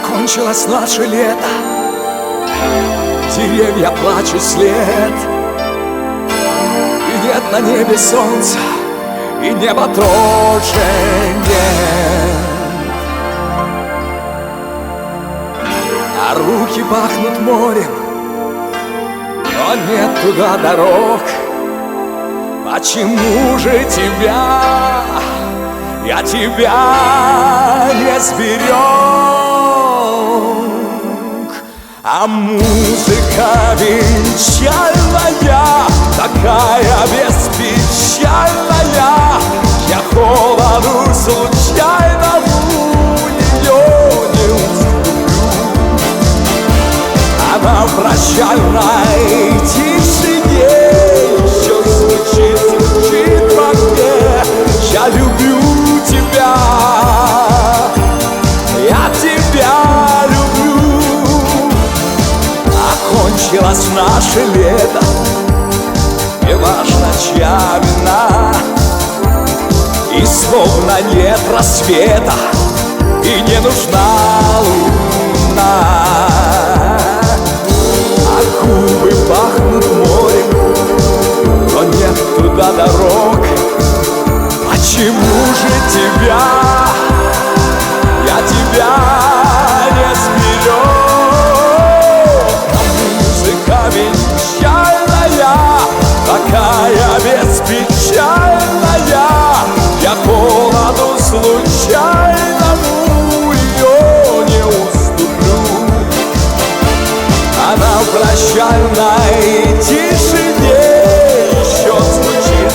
Кончилось наше лето, деревья плачут вслед, и нет на небе солнца, и неба тоже нет. А руки пахнут морем, но нет туда дорог. Почему же тебя, я тебя не сберег? А музыка венчальная, такая беспечальная, я холоду случайному ее не уступлю. Она в прощальной тишине еще звучит во мне: я люблю тебя, я тебя люблю. Окончилось наше лето, не важно, чья вина, и словно нет рассвета, и не нужна луна. А губы пахнут морем, но нет туда дорог. Почему же тебя, я тебя не сберег? А музыка венчальная, такая беспечальная, я холоду случайному ее не уступлю. Она в прощальной тишине еще звучит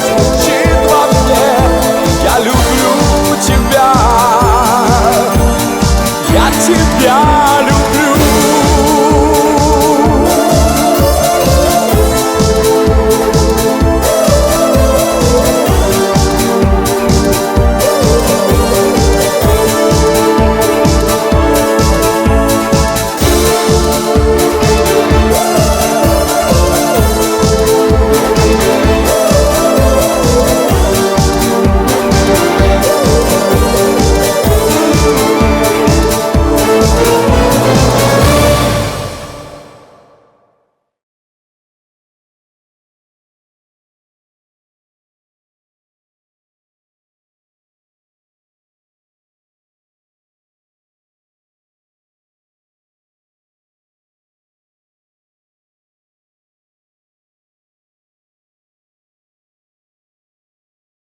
во мне: я люблю тебя, я тебя